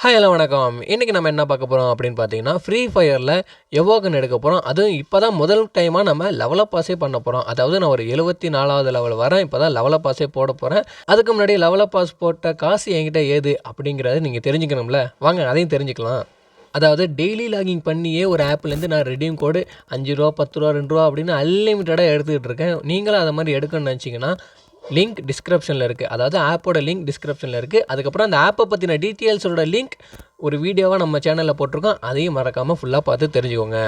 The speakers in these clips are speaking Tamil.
ஹாய் ஹலோ வணக்கம். இன்றைக்கி நம்ம என்ன பார்க்க போகிறோம் அப்படின்னு பார்த்தீங்கன்னா, ஃப்ரீ ஃபயரில் எவோகன் எடுக்க போகிறோம். அதுவும் இப்போ தான் முதல் டைமாக நம்ம லெவலப் பாஸே பண்ண போகிறோம். அதாவது நான் ஒரு 74வது லெவல் வரேன். இப்போ தான் லெவலப் பாஸே போட போகிறேன். அதுக்கு முன்னாடி லெவலப் பாஸ் போட்ட காசு என்கிட்ட ஏது அப்படிங்கிறத நீங்கள் தெரிஞ்சுக்கணும்ல. வாங்க அதையும் தெரிஞ்சுக்கலாம். அதாவது டெய்லி லாகிங் பண்ணியே ஒரு ஆப்லேருந்து நான் ரெடீம் கோடு ரூ. 5 ரூ. 10 ரூ. அப்படின்னு அன்லிமிட்டடாக எடுத்துக்கிட்டு இருக்கேன். நீங்களும் அதை மாதிரி எடுக்கணும்னு நினச்சிங்கன்னா லிங்க் டிஸ்கிரிப்ஷனில் இருக்குது. அதாவது ஆப்போட லிங்க் டிஸ்கிரிப்ஷனில் இருக்குது. அதுக்கப்புறம் அந்த ஆப்பை பற்றின டீட்டெயில்ஸோட லிங்க் ஒரு வீடியோவாக நம்ம சேனலில் போட்டிருக்கோம். அதையும் மறக்காமல் ஃபுல்லாக பார்த்து தெரிஞ்சுக்கோங்க.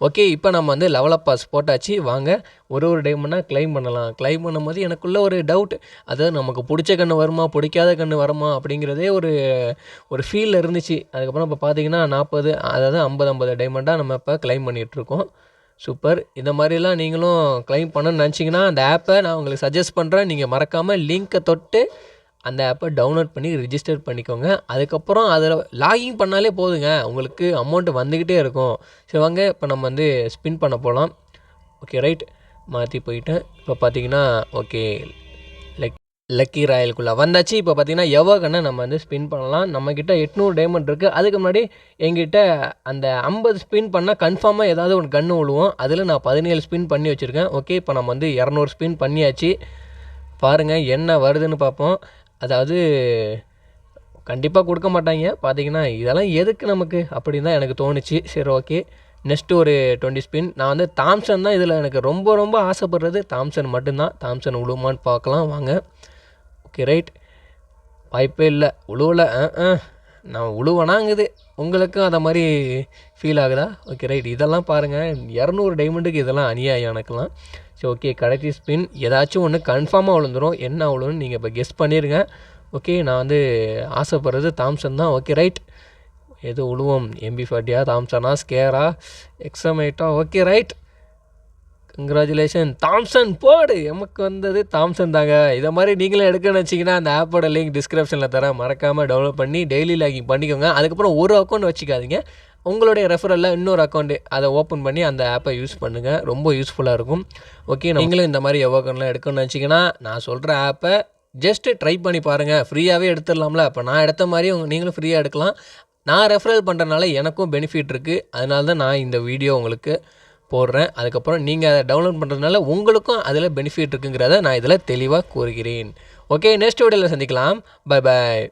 ஓகே, இப்போ நம்ம வந்து லெவலப் பாஸ் போட்டாச்சு. வாங்க ஒரு டைமண்டாக கிளைம் பண்ணலாம். கிளைம் பண்ணும்போது எனக்குள்ளே ஒரு டவுட், அதாவது நமக்கு பிடிச்ச கன்று வருமா பிடிக்காத கன்று வருமா அப்படிங்கிறதே ஒரு ஃபீல் இருந்துச்சு. அதுக்கப்புறம் இப்போ பார்த்தீங்கன்னா 40 அதாவது 50 டைமண்டாக நம்ம இப்போ கிளைம் பண்ணிகிட்ருக்கோம். சூப்பர். இந்த மாதிரிலாம் நீங்களும் கிளைம் பண்ணணும்னு நினச்சிங்கன்னா அந்த ஆப்பை நான் உங்களுக்கு சஜஸ்ட் பண்ணுறேன். நீங்கள் மறக்காமல் லிங்க்கை தொட்டு அந்த ஆப்பை டவுன்லோட் பண்ணி ரிஜிஸ்டர் பண்ணிக்கோங்க. அதுக்கப்புறம் அதில் லாகிங் பண்ணாலே போதுங்க, உங்களுக்கு அமௌண்ட்டு வந்துக்கிட்டே இருக்கும். சரி வாங்க இப்போ நம்ம வந்து ஸ்பின் பண்ண போகலாம். ஓகே ரைட், மாற்றி போயிட்டேன். இப்போ பார்த்தீங்கன்னா ஓகே லக்கி ராயலுக்குள்ளே வந்தாச்சு. இப்போ பார்த்தீங்கன்னா எவோகனை நம்ம வந்து ஸ்பின் பண்ணலாம். நம்மக்கிட்ட 800 டைமண்ட் இருக்குது. அதுக்கு முன்னாடி எங்கிட்ட அந்த 50 ஸ்பின் பண்ணால் கன்ஃபார்மாக ஏதாவது ஒரு கன்று விழுவோம். அதில் நான் 17 ஸ்பின் பண்ணி வச்சுருக்கேன். ஓகே, இப்போ நம்ம வந்து 200 ஸ்பின் பண்ணியாச்சு. பாருங்கள் என்ன வருதுன்னு பார்ப்போம். அதாவது கண்டிப்பாக கொடுக்க மாட்டாங்க. பார்த்தீங்கன்னா இதெல்லாம் எதுக்கு நமக்கு அப்படின்னு தான் எனக்கு தோணுச்சு. சரி ஓகே, நெக்ஸ்ட்டு ஒரு 20 ஸ்பின். நான் வந்து தாம்சன் தான் இதில் எனக்கு ரொம்ப ஆசைப்படுறது. தாம்சன் மட்டும்தான். தாம்சன் விழுவுமான்னு பார்க்கலாம் வாங்க. ஓகே ரைட், வாய்ப்பே இல்லை, உழுவலை. நான் உழுவனாங்குது. உங்களுக்கும் அதை மாதிரி ஃபீல் ஆகுதா? ஓகே ரைட், இதெல்லாம் பாருங்கள் 200 டைமண்டுக்கு இதெல்லாம் அநியாயம் எனக்குலாம். சரி ஓகே, கடைசி ஸ்பின் ஏதாச்சும் ஒன்று கன்ஃபார்மாக விழுந்துடும். என்ன விழுன்னு நீங்கள் இப்போ கெஸ் பண்ணிடுங்க. ஓகே, நான் வந்து ஆசைப்படுறது தாம்சன் தான். ஓகே ரைட், எது உழுவோம்? MP40 தாம்சனா, ஸ்கேரா, எக்ஸமேட்டா? ஓகே ரைட், கங்க்ராச்சுலேஷன் தாம்சன் போடு. எமக்கு வந்தது தாம்சன் தாங்க. இதை மாதிரி நீங்களும் எடுக்கணும்னு வச்சிங்கன்னா அந்த ஆப்போட லிங்க் டிஸ்கிரிப்ஷனில் தரேன். மறக்காமல் டவுன்லோட் பண்ணி டெய்லி லாகிங் பண்ணிக்கோங்க. அதுக்கப்புறம் ஒரு அக்கௌண்ட் வச்சுக்காதீங்க, உங்களுடைய ரெஃபரலில் இன்னொரு அக்கௌண்ட்டு அதை ஓப்பன் பண்ணி அந்த ஆப்பை யூஸ் பண்ணுங்கள். ரொம்ப யூஸ்ஃபுல்லாக இருக்கும். ஓகே, நீங்களும் இந்த மாதிரி எவ்வளோக்கெல்லாம் எடுக்கணும்னு வச்சிங்கன்னா நான் சொல்கிற ஆப்பை ஜஸ்ட்டு ட்ரை பண்ணி பாருங்கள். ஃப்ரீயாகவே எடுத்துடலாம்ல. இப்போ நான் எடுத்த மாதிரி நீங்களும் ஃப்ரீயாக எடுக்கலாம். நான் ரெஃபரல் பண்ணுறதுனால எனக்கும் பெனிஃபிட் இருக்குது. அதனால தான் நான் இந்த வீடியோ உங்களுக்கு போடுறேன். அதுக்கப்புறம் நீங்கள் அதை டவுன்லோட் பண்ணுறதுனால உங்களுக்கும் அதில் பெனிஃபிட் இருக்குங்கிறத நான் இதில் தெளிவாக கூறுகிறேன். ஓகே, நெக்ஸ்ட் வீடியோவில் சந்திக்கலாம். Bye bye.